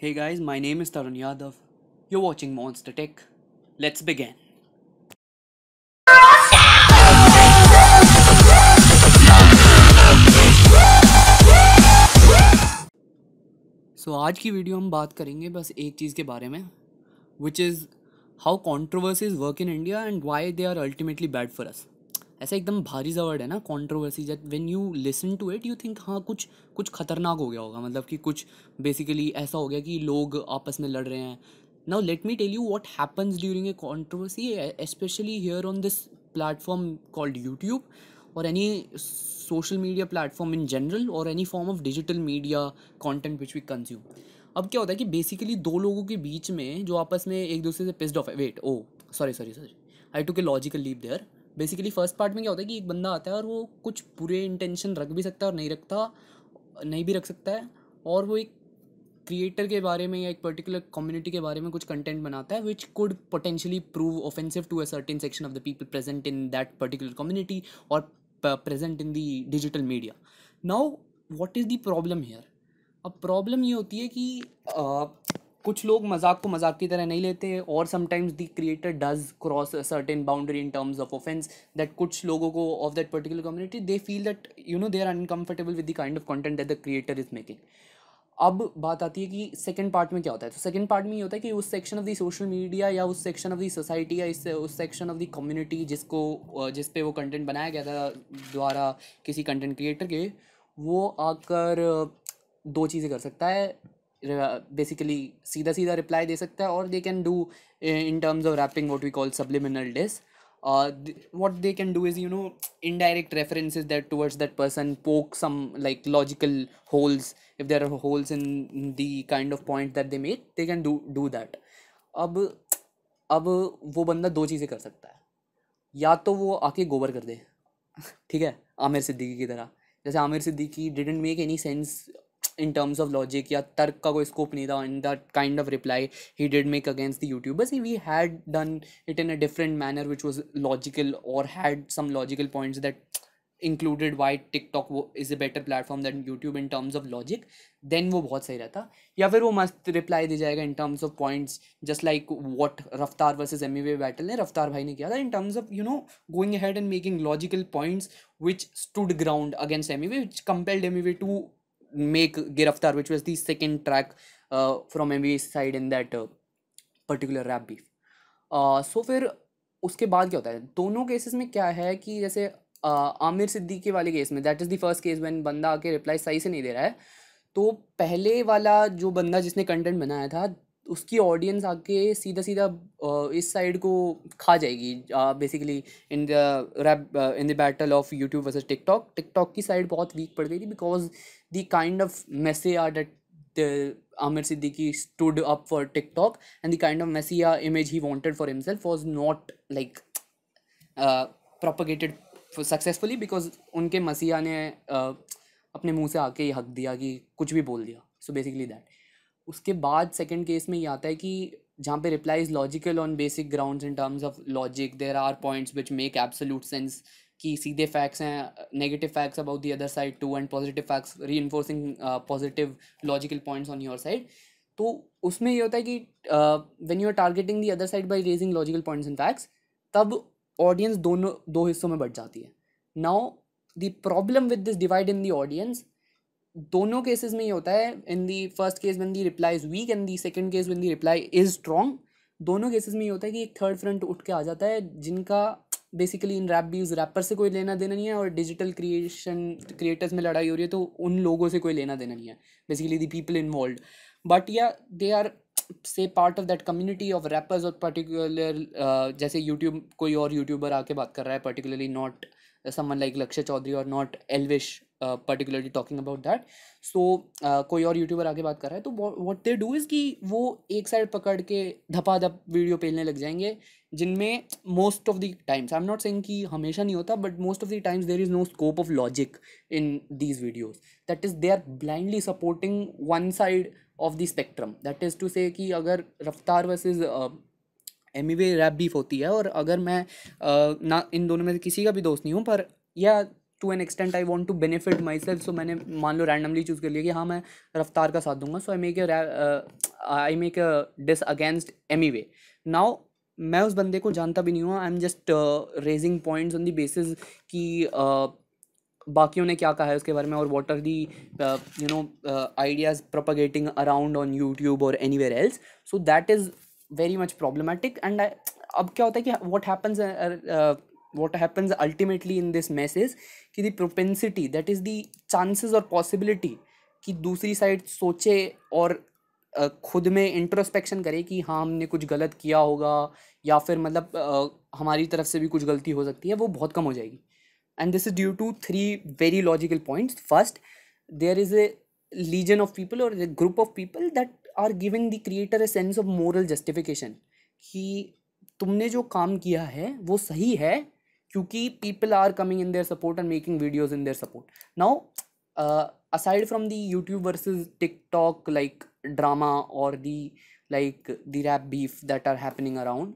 Hey guys, my name is Tarun Yadav. You're watching Monster Tech. Let's begin. आज की video हम बात करेंगे बस एक चीज़ के बारे में, which is how controversies work in India and why they are ultimately bad for us. ऐसा एकदम भारी सा वर्ड है ना कॉन्ट्रोवर्सी, जब when you listen to it you think हाँ कुछ कुछ खतरनाक हो गया होगा, मतलब कि कुछ बेसिकली ऐसा हो गया कि लोग आपस में लड़ रहे हैं। Now let me tell you what happens during a controversy, especially here on this platform called YouTube or any social media platform in general or any form of digital media content which we consume. अब क्या होता है कि basically दो लोगों के बीच में जो आपस में एक दूसरे से पिस्ड ऑफ है, wait o sorry I took a logical leap there. Basically first part में क्या होता है कि एक बंदा आता है और वो कुछ बुरे इंटेंशन रख भी सकता है और नहीं भी रख सकता है, और वो एक क्रिएटर के बारे में या एक पर्टिकुलर कम्युनिटी के बारे में कुछ कंटेंट बनाता है which could potentially prove offensive to a certain section of the people present in that particular community और present in the digital media. Now what is the problem here? अब problem ये होती है कि कुछ लोग मजाक को मजाक की तरह नहीं लेते, और sometimes the creator does cross a certain boundary in terms of offence that कुछ लोगों को of that particular community they feel that they are uncomfortable with the kind of content that the creator is making. अब बात आती है कि second part में क्या होता है। तो सेकंड पार्ट में ये होता है कि उस section of the social media या उस सेक्शन ऑफ द सोसाइटी या उस सेक्शन ऑफ द कम्युनिटी जिस पे वो कंटेंट बनाया गया था द्वारा किसी कंटेंट क्रिएटर के, वो आकर दो चीज़ें कर सकता है। बेसिकली सीधा सीधा रिप्लाई दे सकता है, और they can do in terms of rapping what we call subliminal diss. What they can do is indirect references that towards that person, poke some like logical holes. If there are holes in the kind of point that they made, they can do that. अब अब वो बंदा दो चीज़ें कर सकता है। या तो वो आके गोबर कर दे, ठीक है, आमिर सिद्दीकी की तरह। जैसे Aamir Siddiqui didn't make any sense in terms of logic, या तर्क का कोई स्कोप नहीं था in that kind of reply he did make against the YouTubers. We had done it in a different manner which was logical और had some logical points that included why TikTok वो is a better platform than YouTube in terms of logic, then वो बहुत सही रहता। या फिर वो मस्त रिप्लाई दी जाएगा इन terms of points, just like what रफ्तार वर्सेज एमी बैटल ने रफ्तार भाई ने किया था, इन terms of going ahead and making logical points which stood ground against MEV, which compelled MEV to make Giraftar, which was the second track from MEV's side in that particular rap beef. So फिर उसके बाद क्या होता है दोनों cases में? क्या है कि जैसे आमिर सिद्दीकी वाले केस में, that is the first case when बंदा आके रिप्लाई सही से नहीं दे रहा है, तो पहले वाला जो बंदा जिसने कंटेंट बनाया था उसकी ऑडियंस आके सीधा सीधा इस साइड को खा जाएगी। Basically in the rap in the battle of YouTube versus TikTok, TikTok की साइड बहुत वीक पड़ गई थी because the kind of messiah that the Amir Siddiqui stood up for TikTok, and the kind of messiah image he wanted for himself was not like propagated successfully, because उनके मसीहा ने अपने मुंह से आके ही हक दिया कि कुछ भी बोल दिया। So basically that. उसके बाद सेकंड केस में ये आता है कि जहाँ पे reply is logical on basic grounds in terms of logic, there are points which make absolute sense कि सीधे फैक्ट्स हैं, negative facts about the other side too, and positive facts reinforcing positive logical points on your side. तो उसमें ये होता है कि when you are targeting the other side by raising logical points and facts, तब audience दो हिस्सों में बट जाती है। Now the problem with this divide in the audience दोनों केसेस में ये होता है। In the first case when the reply is weak, and the second case when the reply is strong, दोनों केसेस में ये होता है कि एक थर्ड फ्रंट उठ के आ जाता है जिनका बेसिकली इन रैप बीज रैपर से कोई लेना देना नहीं है, और डिजिटल क्रिएटर्स में लड़ाई हो रही है तो उन लोगों से कोई लेना देना नहीं है, basically the people involve. But या दे आर से part of that community of rappers, और पर्टिकुलर जैसे यूट्यूब कोई और यूट्यूबर आके बात कर रहा है, particularly not someone like Lakshya Chaudhary or not Elvish particularly talking about that. So कोई और यूट्यूबर आके बात कर रहा है, तो what they do is कि वो एक साइड पकड़ के धपाधप वीडियो पेलने लग जाएंगे, जिनमें most of the times, I am not saying कि हमेशा नहीं होता, but most of the times there is no scope of logic in these videos. That is they are blindly supporting one side of the spectrum. That is to say कि अगर रफ्तार versus Amy rap beef होती है, और अगर मैं ना इन दोनों में से किसी का भी दोस्त नहीं हूँ, पर या to an extent I want to benefit myself, so मैंने मान लो रैंडमली चूज़ कर लिया कि हाँ मैं रफ्तार का साथ दूंगा, so I make a diss against Emiway. Now मैं उस बंदे को जानता भी नहीं हुआ, I am just raising points on the basis कि बाकियों ने क्या कहा है उसके बारे में, और what are the ideas propagating around on YouTube और anywhere else. So that is very much problematic. And अब क्या होता है कि what happens ultimately in this mess is कि the propensity, that is the chances और possibility कि दूसरी साइड सोचे और खुद में इंट्रोस्पेक्शन करे कि हाँ हमने कुछ गलत किया होगा, या फिर मतलब हमारी तरफ से भी कुछ गलती हो सकती है, वो बहुत कम हो जाएगी। And this is due to three very logical points. First, there is a legion of people और a group of people that are giving the creator a sense of moral justification कि तुमने जो काम किया है वो सही है, क्योंकि people are coming in their support and making videos in their support. Now aside from the YouTube versus TikTok like drama or the rap beef that are happening around,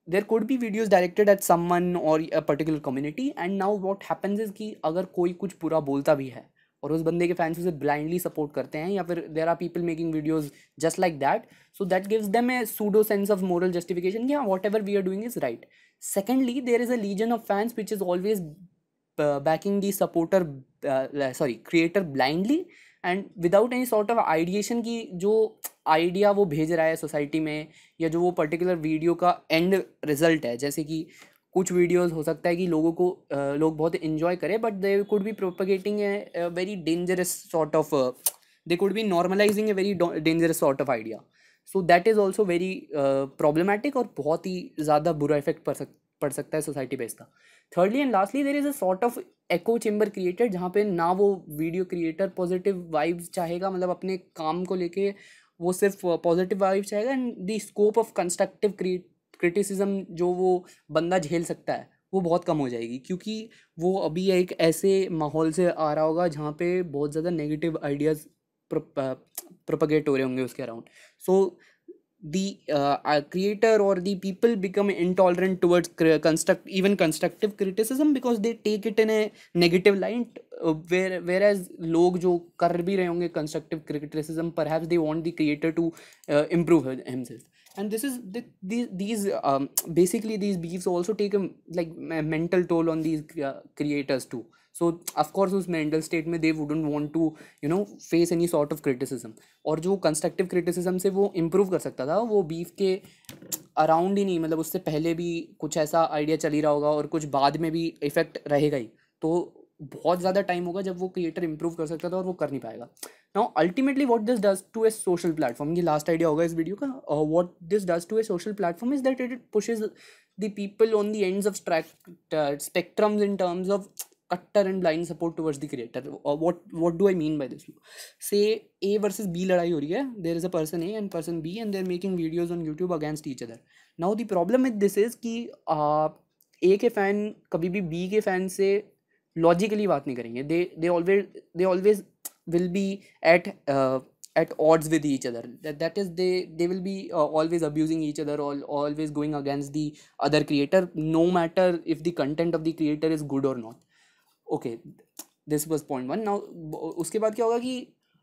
there could be videos directed at someone or a particular community, and now what happens is कि अगर कोई कुछ बुरा बोलता भी है और उस बंदे के फैंस उसे ब्लाइंडली सपोर्ट करते हैं, या फिर there are people making videos just like that, so that gives them a pseudo sense of moral justification कि हाँ whatever we are doing is right. Secondly, there is a legion of fans which is always backing the supporter creator blindly and without any sort of ideation कि जो idea वो भेज रहा है society में, या जो वो पर्टिकुलर वीडियो का एंड रिजल्ट है। जैसे कि कुछ वीडियोस हो सकता है कि लोग बहुत इन्जॉय करें, but they could be propagating a very dangerous sort of, they could be normalising a very dangerous sort of idea. So that is also very problematic और बहुत ही ज़्यादा बुरा इफेक्ट पड़ सकता है सोसाइटी पे इसका। Thirdly and lastly, there is a sort of echo chamber created, जहाँ पे ना वो वीडियो क्रिएटर पॉजिटिव वाइब्स चाहेगा, मतलब अपने काम को लेके वो सिर्फ पॉजिटिव वाइब्स चाहेगा, and the scope of constructive criticism जो वो बंदा झेल सकता है वो बहुत कम हो जाएगी, क्योंकि वो अभी एक ऐसे माहौल से आ रहा होगा जहाँ पे बहुत ज़्यादा नेगेटिव आइडियाज़ प्रोपगेट हो रहे होंगे उसके around. So the creator or the people become intolerant towards constructive criticism because they take it in a negative light, whereas लोग जो कर भी रहे होंगे constructive criticism, perhaps they want the creator to improve himself. And this is these basically these beefs also take a mental toll on these creators too. So of course उस mental state में they wouldn't want to face any sort of criticism, और जो constructive criticism से वो improve कर सकता था वो बीफ के अराउंड ही नहीं, मतलब उससे पहले भी कुछ ऐसा आइडिया चल ही रहा होगा और कुछ बाद में भी इफेक्ट रहेगा ही, तो बहुत ज़्यादा टाइम होगा जब वो क्रिएटर इंप्रूव कर सकता था और वो कर नहीं पाएगा। Now ultimately what this does to a social platform, ये लास्ट आइडिया होगा इस वीडियो का, what this does to a social platform is that it pushes the people on the ends of spectrums in terms of कट्टर and blind support towards the creator. what do I mean by this? Say A versus B लड़ाई हो रही है, there is a person A and person B and they are making videos on YouTube against each other. Now the problem with this is कि A के fan कभी भी B के fan से लॉजिकली बात नहीं करेंगे, they always will be at odds with each other. That is they will be always abusing each other, always going against the other creator, no matter if the content of the creator is good or not. Okay, this was point one. Now उसके बाद क्या होगा कि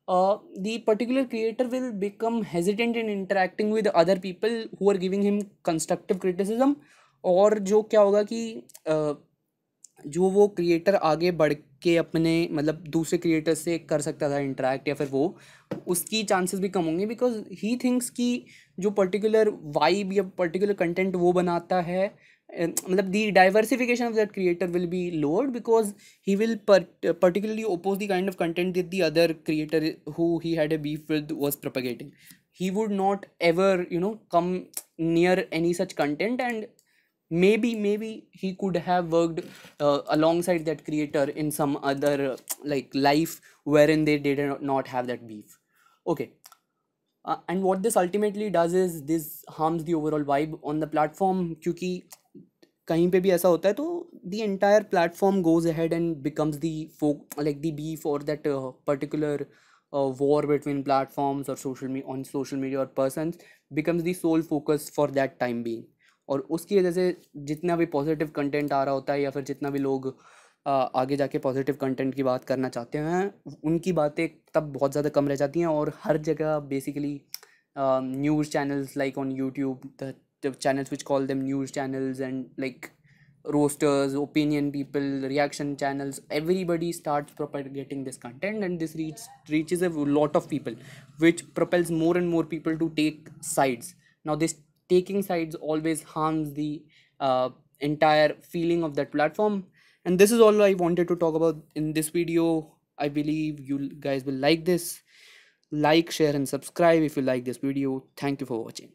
the particular creator will become hesitant in interacting with other people who are giving him constructive criticism, और जो क्या होगा कि जो वो क्रिएटर आगे बढ़ के अपने मतलब दूसरे क्रिएटर से कर सकता था इंटरेक्ट, या फिर वो उसकी चांसेस भी कम होंगे, बिकॉज ही थिंक्स कि जो पर्टिकुलर वाइब या पर्टिकुलर कंटेंट वो बनाता है, मतलब the diversification of that creator will be lowered because he will particularly oppose the kind of content that the other creator who he had a beef with was propagating. He would not ever come near any such content, and maybe he could have worked alongside that creator in some other life wherein they did not have that beef. Okay. And what this ultimately does is this harms the overall vibe on the platform, क्योंकि कहीं पे भी ऐसा होता है तो the entire platform goes ahead and becomes the beef or that particular war between platforms or social media or persons becomes the sole focus for that time being, और उसकी वजह से जितना भी पॉजिटिव कंटेंट आ रहा होता है या फिर जितना भी लोग आगे जाके पॉजिटिव कंटेंट की बात करना चाहते हैं, उनकी बातें तब बहुत ज़्यादा कम रह जाती हैं। और हर जगह basically news channels like on YouTube, the channels which call them news channels, and like roasters, opinion people, reaction channels, everybody starts propagating this content, and this reaches a lot of people, which propels more and more people to take sides. Now this taking sides always harms the entire feeling of that platform. And this is all I wanted to talk about in this video. I believe you guys will like this. Like, share, and subscribe if you like this video. Thank you for watching.